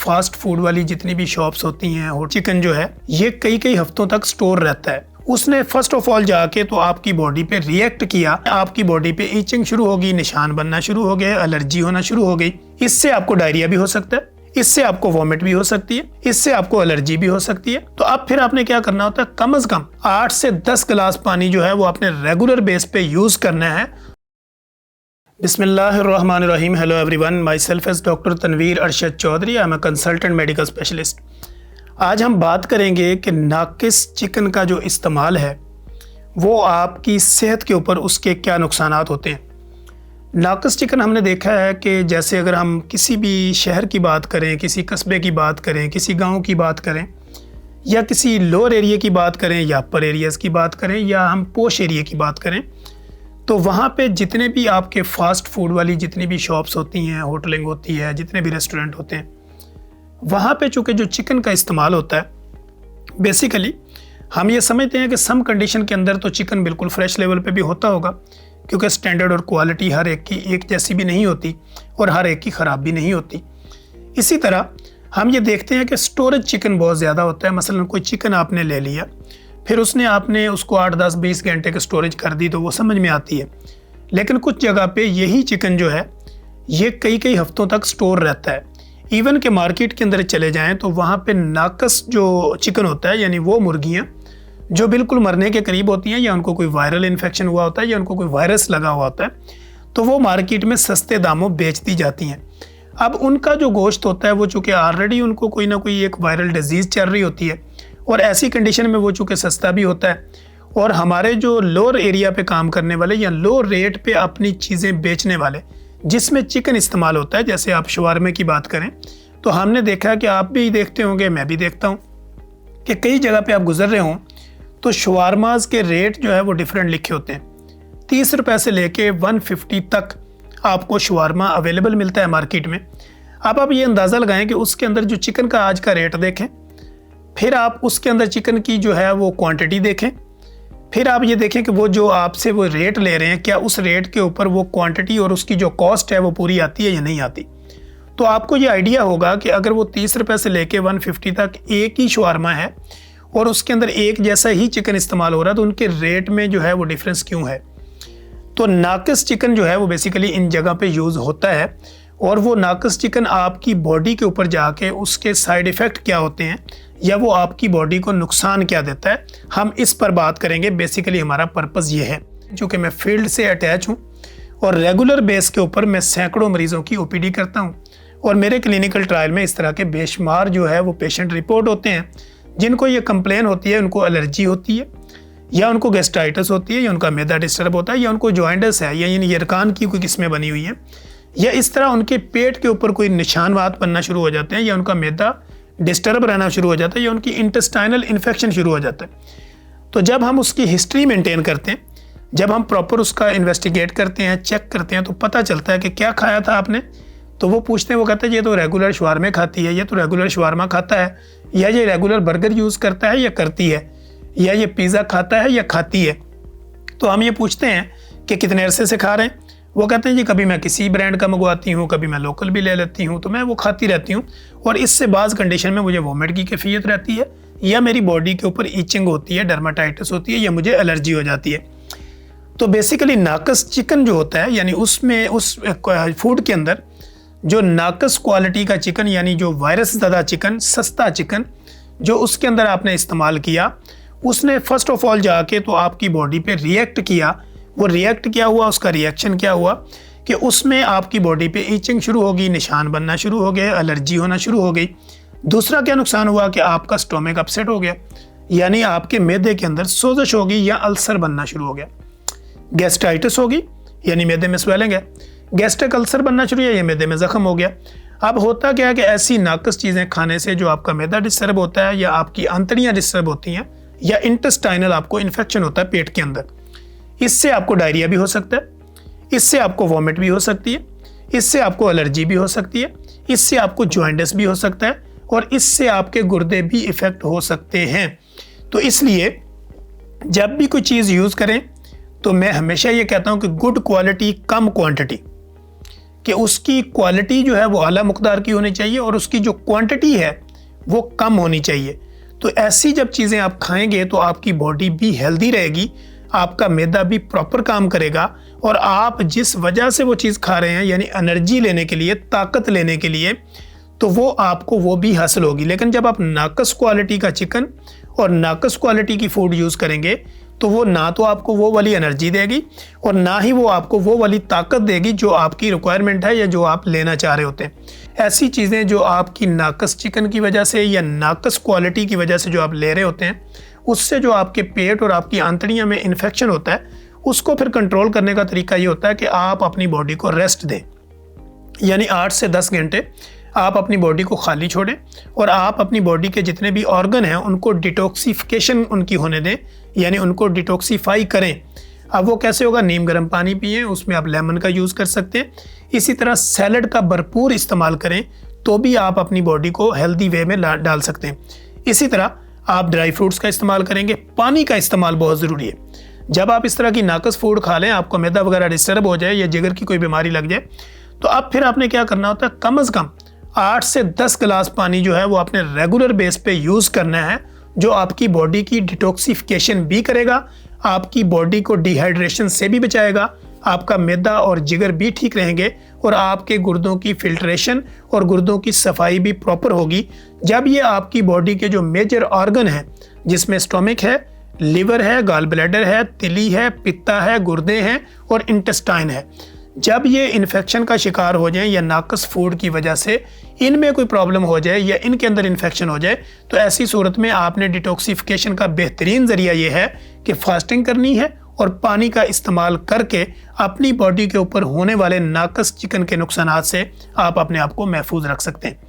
Fast food वाली जितनी भी शॉप्स होती हैं और चिकन जो है ये कई कई हफ्तों तक स्टोर रहता है। उसने फर्स्ट ऑफ ऑल जाके तो आपकी बॉडी पे रिएक्ट किया, आपकी बॉडी पे ईचिंग शुरू होगी, निशान बनना शुरू हो गए, एलर्जी होना शुरू हो गई। इससे आपको डायरिया भी हो सकता है, इससे आपको वॉमिट भी हो सकती है, इससे आपको एलर्जी भी हो सकती है। तो अब फिर आपने क्या करना होता है, कम से कम 8 से 10 गिलास पानी जो है वो आपने रेगुलर बेस पे यूज करना है। बिस्मिल्लाहिर्रहमानिर्रहीम। Hello everyone, my self is doctor Tanveer Arshad Chaudhary. I am a consultant medical specialist. आज हम बात करेंगे कि नाकिस चिकन का जो इस्तेमाल है वो आपकी सेहत के ऊपर उसके क्या नुकसान होते हैं। नाकिस चिकन हमने देखा है कि जैसे अगर हम किसी भी शहर की बात करें, किसी कस्बे की बात करें, किसी गांव की बात करें या किसी लोअर एरिया की बात करें या अपर एरियाज़ की बात करें या हम पोश एरिया की बात करें, तो वहाँ पे जितने भी आपके फास्ट फूड वाली जितनी भी शॉप्स होती हैं, होटलिंग होती है, जितने भी रेस्टोरेंट होते हैं, वहाँ पे चूँकि जो चिकन का इस्तेमाल होता है, बेसिकली हम ये समझते हैं कि सम कंडीशन के अंदर तो चिकन बिल्कुल फ्रेश लेवल पे भी होता होगा, क्योंकि स्टैंडर्ड और क्वालिटी हर एक की एक जैसी भी नहीं होती और हर एक की ख़राब भी नहीं होती। इसी तरह हम ये देखते हैं कि स्टोरेज चिकन बहुत ज़्यादा होता है। मसलन कोई चिकन आपने ले लिया, फिर आपने उसको 8, 10, 20 घंटे की स्टोरेज कर दी तो वो समझ में आती है, लेकिन कुछ जगह पे यही चिकन जो है ये कई कई हफ्तों तक स्टोर रहता है। इवन के मार्केट के अंदर चले जाएं तो वहाँ पे नाकस जो चिकन होता है, यानी वो मुर्गियाँ जो बिल्कुल मरने के करीब होती हैं या उनको कोई वायरल इन्फेक्शन हुआ होता है या उनको कोई वायरस लगा हुआ होता है, तो वो मार्केट में सस्ते दामों बेच दी जाती हैं। अब उनका जो गोश्त होता है वो चूँकि ऑलरेडी उनको कोई ना कोई एक वायरल डिजीज़ चल रही होती है और ऐसी कंडीशन में वो चूँकि सस्ता भी होता है, और हमारे जो लोअर एरिया पे काम करने वाले या लो रेट पे अपनी चीज़ें बेचने वाले जिसमें चिकन इस्तेमाल होता है, जैसे आप शवारमे की बात करें तो हमने देखा कि आप भी देखते होंगे, मैं भी देखता हूँ कि कई जगह पे आप गुजर रहे हों तो शवारमाज के रेट जो है वो डिफरेंट लिखे होते हैं। 30 रुपये से लेके 150 तक आपको शवारमा अवेलेबल मिलता है मार्केट में। अब आप ये अंदाज़ा लगाएं कि उसके अंदर जो चिकन का आज का रेट देखें, फिर आप उसके अंदर चिकन की जो है वो क्वांटिटी देखें, फिर आप ये देखें कि वो जो आपसे वो रेट ले रहे हैं क्या उस रेट के ऊपर वो क्वांटिटी और उसकी जो कॉस्ट है वो पूरी आती है या नहीं आती। तो आपको ये आइडिया होगा कि अगर वो 30 रुपये से लेके 150 तक एक ही शवारमा है और उसके अंदर एक जैसा ही चिकन इस्तेमाल हो रहा है, तो उनके रेट में जो है वो डिफरेंस क्यों है। तो नाकिस चिकन जो है वो बेसिकली इन जगह पे यूज़ होता है, और वो नाकिस चिकन आपकी बॉडी के ऊपर जाके उसके साइड इफ़ेक्ट क्या होते हैं या वो आपकी बॉडी को नुकसान क्या देता है, हम इस पर बात करेंगे। बेसिकली हमारा पर्पज़ ये है, चूँकि मैं फील्ड से अटैच हूँ और रेगुलर बेस के ऊपर मैं सैकड़ों मरीज़ों की ओपीडी करता हूँ, और मेरे क्लिनिकल ट्रायल में इस तरह के बेशुमार जो है वो पेशेंट रिपोर्ट होते हैं जिनको ये कंप्लेन होती है, उनको एलर्जी होती है या उनको गैस्ट्राइटिस होती है या उनका मैदा डिस्टर्ब होता है या उनको जॉइंटिस है या यानी यरकान की कोई किस्में बनी हुई हैं, या इस तरह उनके पेट के ऊपर कोई निशानवात बनना शुरू हो जाते हैं या उनका मैदा डिस्टर्ब रहना शुरू हो जाता है या उनकी इंटेस्टाइनल इन्फेक्शन शुरू हो जाता है। तो जब हम उसकी हिस्ट्री मेंटेन करते हैं, जब हम प्रॉपर उसका इन्वेस्टिगेट करते हैं, चेक करते हैं, तो पता चलता है कि क्या खाया था आपने। तो वो पूछते हैं, वो कहते हैं ये तो रेगुलर शवारमे खाती है, ये तो रेगुलर शवारमा खाता है, या ये रेगुलर बर्गर यूज़ करता है या करती है, या ये पिज़्ज़ा खाता है या खाती है। तो हम ये पूछते हैं कि कितने अरसे से खा रहे हैं। वो कहते हैं जी कभी मैं किसी ब्रांड का मंगवाती हूँ, कभी मैं लोकल भी ले लेती हूँ, तो मैं वो खाती रहती हूँ और इससे बाज़ कंडीशन में मुझे वॉमिट की कैफियत रहती है या मेरी बॉडी के ऊपर ईचिंग होती है, डर्माटाइटिस होती है या मुझे एलर्जी हो जाती है। तो बेसिकली नाकिस चिकन जो होता है, यानी उसमें उस फूड के अंदर जो नाकिस क्वालिटी का चिकन, यानी जो वायरस ज़्यादा चिकन, सस्ता चिकन जो उसके अंदर आपने इस्तेमाल किया, उसने फर्स्ट ऑफ ऑल जाके तो आपकी बॉडी पे रिएक्ट किया। वो रिएक्ट क्या हुआ, उसका रिएक्शन क्या हुआ कि उसमें आपकी बॉडी पे ईचिंग शुरू होगी, निशान बनना शुरू हो गए, एलर्जी होना शुरू हो गई। दूसरा क्या नुकसान हुआ कि आपका स्टोमक अपसेट हो गया, यानी आपके मैदे के अंदर सोजश होगी या अल्सर बनना शुरू हो गया। गैस्ट्राइटिस होगी यानी मैदे में स्वेलिंग है, गैस्ट्रिक अल्सर बनना शुरू हुआ, ये मैदे में ज़ख्म हो गया। अब होता क्या है कि ऐसी नाकिस चीज़ें खाने से जो आपका मैदा डिस्टर्ब होता है या आपकी आंतड़ियाँ डिस्टर्ब होती हैं या इंटेस्टाइनल आपको इन्फेक्शन होता है पेट के अंदर, इससे आपको डायरिया भी हो सकता है, इससे आपको वॉमिट भी हो सकती है, इससे आपको एलर्जी भी हो सकती है, इससे आपको जॉइंटिस भी हो सकता है और इससे आपके गुर्दे भी इफ़ेक्ट हो सकते हैं। तो इसलिए जब भी कोई चीज़ यूज़ करें तो मैं हमेशा ये कहता हूँ कि गुड क्वालिटी कम क्वांटिटी, कि उसकी क्वालिटी जो है वो आला मकदार की होनी चाहिए और उसकी जो क्वांटिटी है वो कम होनी चाहिए। तो ऐसी जब चीज़ें आप खाएंगे तो आपकी बॉडी भी हेल्दी रहेगी, आपका मैदा भी प्रॉपर काम करेगा और आप जिस वजह से वो चीज़ खा रहे हैं यानी एनर्जी लेने के लिए, ताकत लेने के लिए, तो वो आपको वो भी हासिल होगी। लेकिन जब आप नाकस क्वालिटी का चिकन और नाकस क्वालिटी की फूड यूज़ करेंगे तो वो ना तो आपको वो वाली एनर्जी देगी और ना ही वो आपको वो वाली ताकत देगी जो आपकी रिक्वायरमेंट है या जो आप लेना चाह रहे होते हैं। ऐसी चीज़ें जो आपकी नाकस चिकन की वजह से या नाकस क्वालिटी की वजह से जो आप ले रहे होते हैं, उससे जो आपके पेट और आपकी आंतड़ियों में इन्फेक्शन होता है, उसको फिर कंट्रोल करने का तरीका ये होता है कि आप अपनी बॉडी को रेस्ट दें। यानी 8 से 10 घंटे आप अपनी बॉडी को खाली छोड़ें और आप अपनी बॉडी के जितने भी ऑर्गन हैं उनको डिटॉक्सिफिकेशन उनकी होने दें, यानी उनको डिटॉक्सीफाई करें। अब वो कैसे होगा? नीम गर्म पानी पिएं, उसमें आप लेमन का यूज़ कर सकते हैं। इसी तरह सैलड का भरपूर इस्तेमाल करें तो भी आप अपनी बॉडी को हेल्दी वे में डाल सकते हैं। इसी तरह आप ड्राई फ्रूट्स का इस्तेमाल करेंगे। पानी का इस्तेमाल बहुत ज़रूरी है। जब आप इस तरह की नाकस फूड खा लें, आपको मैदा वगैरह डिस्टर्ब हो जाए या जिगर की कोई बीमारी लग जाए, तो अब फिर आपने क्या करना होता है, कम से कम 8 से 10 गिलास पानी जो है वो आपने रेगुलर बेस पे यूज़ करना है, जो आपकी बॉडी की डिटॉक्सिफिकेशन भी करेगा, आपकी बॉडी को डिहाइड्रेशन से भी बचाएगा, आपका मैदा और जिगर भी ठीक रहेंगे और आपके गुर्दों की फिल्ट्रेशन और गुर्दों की सफाई भी प्रॉपर होगी। जब ये आपकी बॉडी के जो मेजर ऑर्गन हैं, जिसमें स्टोमिक है, लिवर है, गॉल ब्लैडर है, तिली है, पित्ता है, गुर्दे हैं और इंटेस्टाइन है, जब ये इन्फेक्शन का शिकार हो जाए या नाकस फूड की वजह से इनमें कोई प्रॉब्लम हो जाए या इनके अंदर इन्फेक्शन हो जाए, तो ऐसी सूरत में आपने डिटॉक्सिफिकेशन का बेहतरीन ज़रिया ये है कि फास्टिंग करनी है और पानी का इस्तेमाल करके अपनी बॉडी के ऊपर होने वाले नाकस चिकन के नुकसानात से आप अपने आप को महफूज रख सकते हैं।